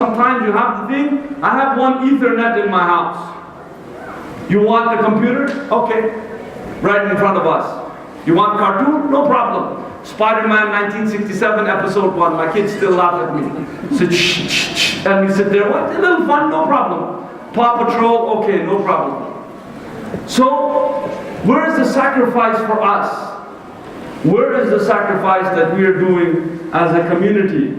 Sometimes you have to think, I have one Ethernet in my house. You want the computer? Okay, right in front of us. You want cartoon? No problem. Spider-Man 1967 episode 1. My kids still laugh at me. Sit, shh, shh, shh. And we sit there, what? A little fun? No problem. Paw Patrol? Okay, no problem. So, where is the sacrifice for us? Where is the sacrifice that we are doing as a community?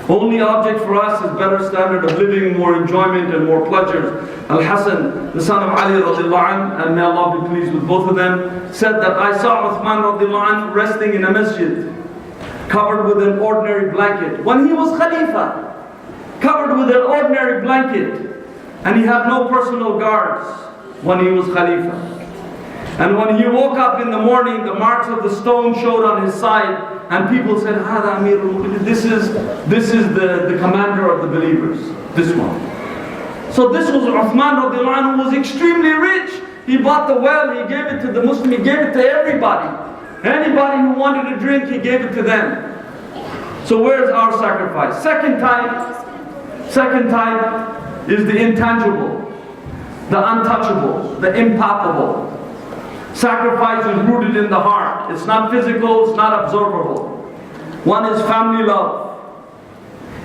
Only object for us is better standard of living, more enjoyment and more pleasures. Al-Hasan, the son of Ali radiallahu anh, and may Allah be pleased with both of them, said that I saw Uthman radiallahu anh resting in a masjid, covered with an ordinary blanket. When he was Khalifa, covered with an ordinary blanket, and he had no personal guards when he was Khalifa. And when he woke up in the morning, the marks of the stone showed on his side, and people said, Hada Amirul Mu'minin, this is the commander of the believers, this one. So this was Uthman radiallahu anh, who was extremely rich. He bought the well, he gave it to the Muslim, he gave it to everybody. Anybody who wanted a drink, he gave it to them. So where's our sacrifice? Second type is the intangible, the untouchable, the impalpable. Sacrifice is rooted in the heart. It's not physical, it's not observable. One is family love.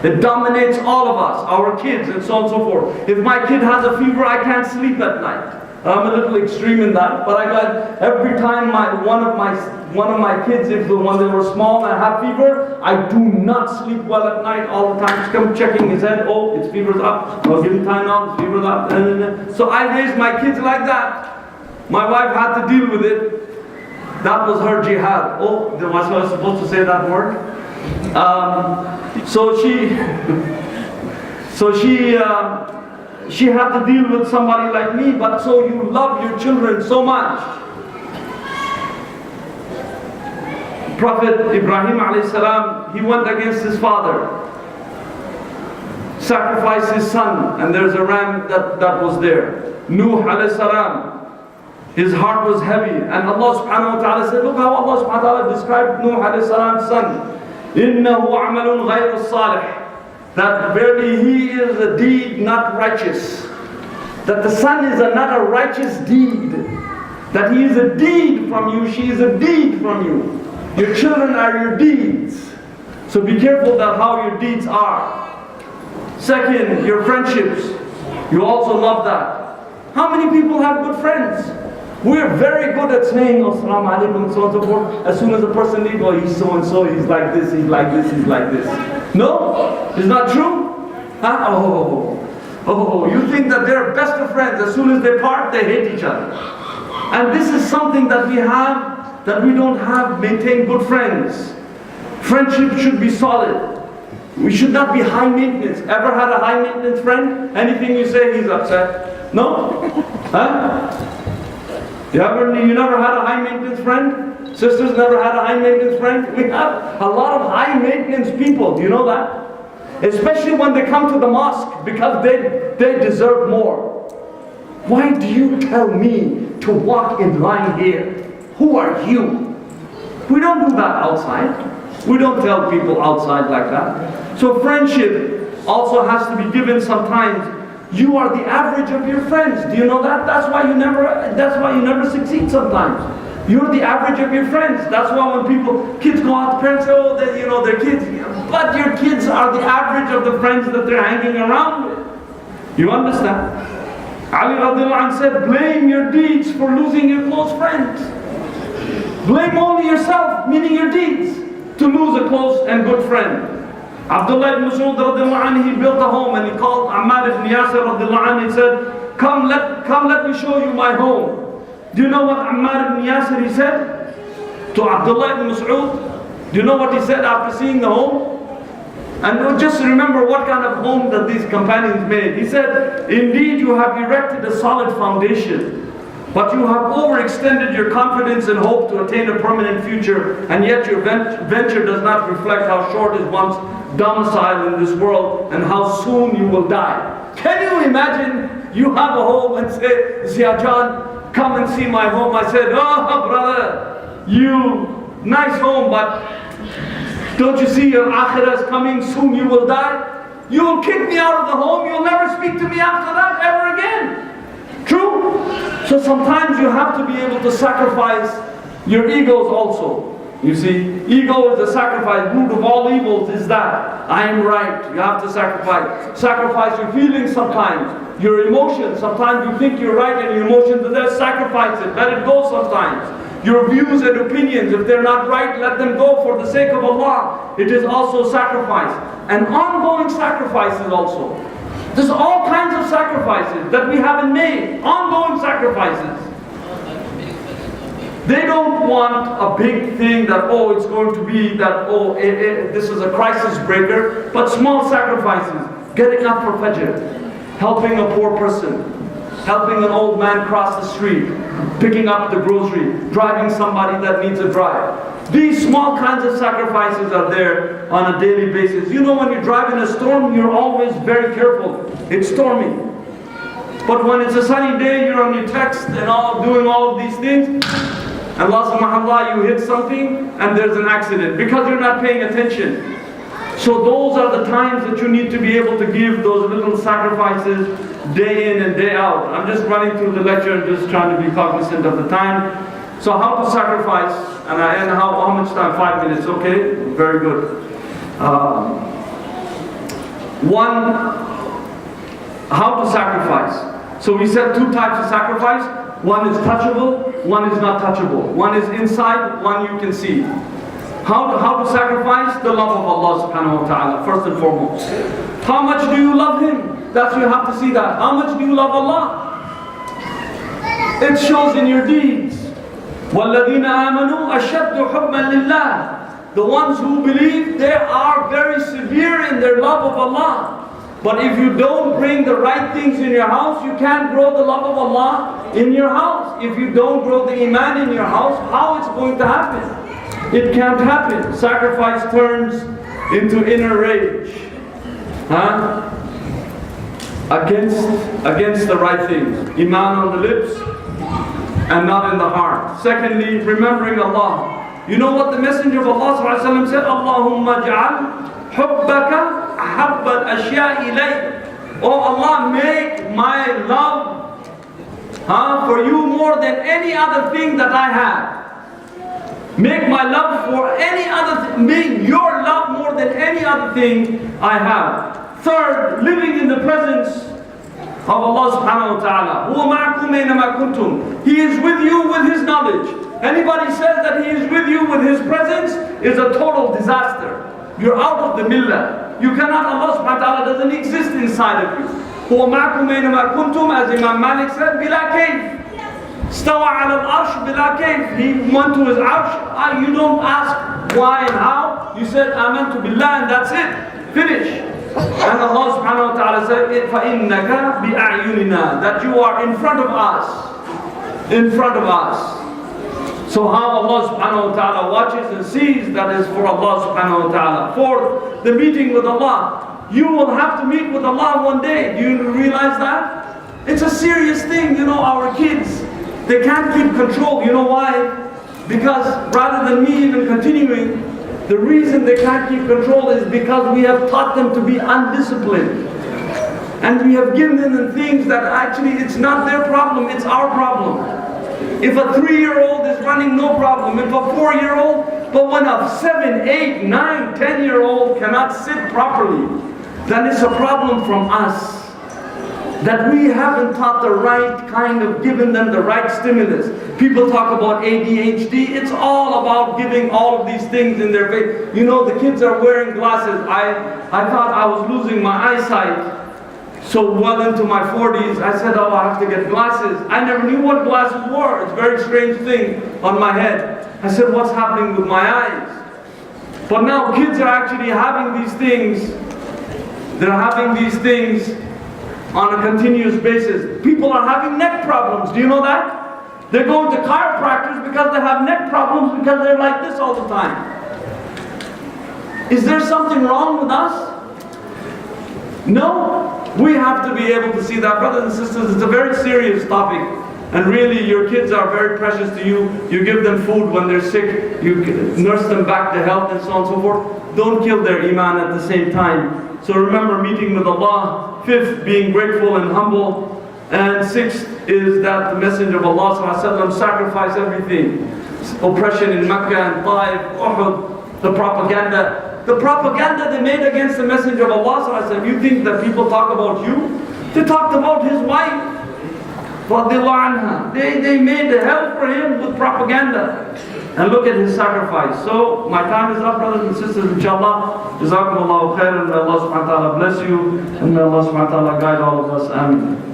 It dominates all of us, our kids, and so on and so forth. If my kid has a fever, I can't sleep at night. I'm a little extreme in that, but I got every time one of my kids, when they were small and have fever, I do not sleep well at night all the time. Just come checking his head. Oh, his fever's up. I'll give him time now. His fever's up. So I raised my kids like that. My wife had to deal with it. That was her jihad. Oh, was I supposed to say that word? So she had to deal with somebody like me. But so you love your children so much. Prophet Ibrahim alayhi salam, he went against his father, sacrificed his son, and there's a ram that was there. Nuh alayhi salam, his heart was heavy, and Allah subhanahu wa ta'ala said, look how Allah subhanahu wa ta'ala described Nuh alayhi salam's son. إِنَّهُ عَمَلٌ غَيْرُ الصَّالِحِ, that verily he is a deed not righteous. That the son is not a righteous deed. That he is a deed from you, she is a deed from you. Your children are your deeds. So be careful that how your deeds are. Second, your friendships. You also love that. How many people have good friends? We are very good at saying, oh, Assalamu alaikum, and so on and so forth. As soon as a person leaves, oh, he's so and so, he's like this, he's like this, he's like this. No? Is not true? Huh? Oh, you think that they're best of friends. As soon as they part, they hate each other. And this is something that we have, that we don't have, maintain good friends. Friendship should be solid. We should not be high maintenance. Ever had a high maintenance friend? Anything you say, he's upset. No? Huh? You never had a high maintenance friend? Sisters never had a high maintenance friend? We have a lot of high maintenance people. Do you know that? Especially when they come to the mosque, because they deserve more. Why do you tell me to walk in line here? Who are you? We don't do that outside. We don't tell people outside like that. So friendship also has to be given sometimes. You are the average of your friends. Do you know that? That's why you never succeed sometimes. You're the average of your friends. That's why when kids go out, parents say, oh, they're kids. But your kids are the average of the friends that they're hanging around with. You understand? Ali radiallahu anh said, blame your deeds for losing your close friends. Blame only yourself, meaning your deeds, to lose a close and good friend. Abdullah ibn Mas'ud radiallahu anh, he built a home, and he called Ammar ibn Yasir radiallahu anh, he said, come let me show you my home. Do you know what Ammar ibn Yasir, he said to Abdullah ibn Mas'ud? Do you know what he said after seeing the home? And just remember what kind of home that these companions made. He said, indeed you have erected a solid foundation, but you have overextended your confidence and hope to attain a permanent future, and yet your venture does not reflect how short is one's domicile in this world and how soon you will die. Can you imagine you have a home and say, Zia John, come and see my home. I said, oh brother, you nice home, but Don't you see your akhirah is coming, soon you will die? You will kick me out of the home, you'll never speak to me after that ever again. True? So sometimes you have to be able to sacrifice your egos also. You see, ego is a sacrifice. Root of all evils is that I am right. You have to sacrifice. Sacrifice your feelings sometimes, your emotions. Sometimes you think you're right and your emotions are there. Sacrifice it. Let it go sometimes. Your views and opinions, if they're not right, let them go for the sake of Allah. It is also sacrifice. And ongoing sacrifices also. There's all kinds of sacrifices that we haven't made. Ongoing sacrifices. They don't want a big thing that, oh, it's going to be that, oh, this is a crisis breaker. But small sacrifices. Getting up for Fajr. Helping a poor person. Helping an old man cross the street. Picking up the grocery. Driving somebody that needs a drive. These small kinds of sacrifices are there on a daily basis. You know, when you drive in a storm, you're always very careful. It's stormy. But when it's a sunny day, you're on your text and doing all of these things. And Allah subhanahu wa ta'ala, you hit something and there's an accident because you're not paying attention. So those are the times that you need to be able to give those little sacrifices day in and day out. I'm just running through the lecture and just trying to be cognizant of the time. So how to sacrifice, and how much time? 5 minutes, okay? Very good. How to sacrifice. So we said 2 types of sacrifice. One is touchable, one is not touchable. One is inside, one you can see. How to sacrifice? The love of Allah subhanahu wa ta'ala, first and foremost. How much do you love Him? That's, you have to see that. How much do you love Allah? It shows in your deeds. وَالَّذِينَ آمَنُوا أَشَدُّ حُبًّا لِلَّهِ. The ones who believe, they are very severe in their love of Allah. But if you don't bring the right things in your house, you can't grow the love of Allah in your house. If you don't grow the iman in your house, how it's going to happen? It can't happen. Sacrifice turns into inner rage. Against the right things. Iman on the lips and not in the heart. Secondly, remembering Allah. You know what the Messenger of Allah ﷺ said? Allahumma ja'al hubbaka ahabba al-ashya ilayk. Oh Allah, make my love for you more than any other thing that I have. Make my love for any other thing. Make your love more than any other thing I have. Third, living in the presence of Allah subhanahu wa ta'ala. Huwa ma'akum aynama kuntum. He is with you with His knowledge. Anybody says that He is with you with His presence is a total disaster. You're out of the millah. You cannot, Allah subhanahu wa ta'ala doesn't exist inside of you. Huwa ma'akum aynama kuntum, as Imam Malik said, bila kayf. Stawa ala al-arsh bila kayf. He went to His arsh. You don't ask why and how. You said amantu billah and that's it. Finish. And Allah subhanahu wa ta'ala said, فَإِنَّكَ بِأَعْيُنِنَا. That you are in front of us. In front of us. So how Allah subhanahu wa ta'ala watches and sees, that is for Allah subhanahu wa ta'ala. Fourth, the meeting with Allah. You will have to meet with Allah one day. Do you realize that? It's a serious thing. You know, our kids, they can't keep control. You know why? Because rather than me even continuing, the reason they can't keep control is because we have taught them to be undisciplined. And we have given them things that actually it's not their problem, it's our problem. If a 3-year-old is running, no problem. If a 4-year-old, but when a 7, 8, 9, 10-year-old cannot sit properly, then it's a problem from us. That we haven't taught the right kind of, given them the right stimulus. People talk about ADHD, it's all about giving all of these things in their face. You know, the kids are wearing glasses. I thought I was losing my eyesight so well into my 40s. I said, oh, I have to get glasses. I never knew what glasses were. It's a very strange thing on my head. I said, what's happening with my eyes? But now kids are actually having these things. They're having these things on a continuous basis. People are having neck problems. Do you know that? They're going to chiropractors because they have neck problems because they're like this all the time. Is there something wrong with us? No. We have to be able to see that. Brothers and sisters, it's a very serious topic. And really, your kids are very precious to you. You give them food when they're sick. You nurse them back to health and so on and so forth. Don't kill their iman at the same time. So remember meeting with Allah. Fifth, being grateful and humble. And sixth is that the Messenger of Allah ﷺ sacrificed everything. Oppression in Mecca and Taif, Uhud, the propaganda. The propaganda they made against the Messenger of Allah ﷺ. You think that people talk about you? They talked about his wife. They made hell for him with propaganda. And look at his sacrifice. So my time is up, brothers and sisters, inshallah. Jazakumullahu khairan. May Allah subhanahu wa ta'ala bless you. And may Allah subhanahu wa ta'ala guide all of us. Ameen.